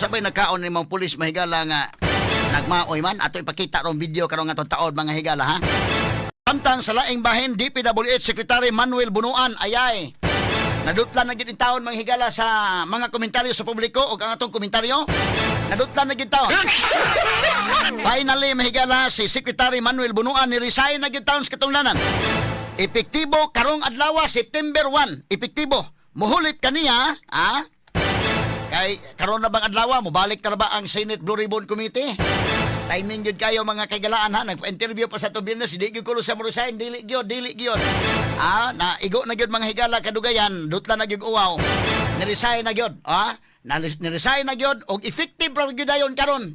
Sabay nagkaon ni mga pulis mahigala nga nagmaoy man ato ipakita rong video karong atong taod mga higala ha. Samtang sa laing bahin DPWH Secretary Manuel Bunuan ayay nadutlan na gid taon mga higala sa mga komentaryo sa publiko ug ang atong komentaryo nadutlan na gid taon. Finally mahigala si Secretary Manuel Bunuan ni resign na gid taon sa katunglanan. Epektibo karong adlaw September 1, epektibo. Muhulip kaniya, kay karon na bang adlaw mo balik na ba ang Senate Blue Ribbon Committee? Timing gyud kayo mga kaigalaan ha, nagpa-interview pa sa Tobiernes, di gyud kulo sa resign, dili gyud. Na igo na gyud mga higala kadugayan, dutla na gyud uwaw. Ni-resign na gyud, ni-resign na gyud og effective ra gyud dayon karon,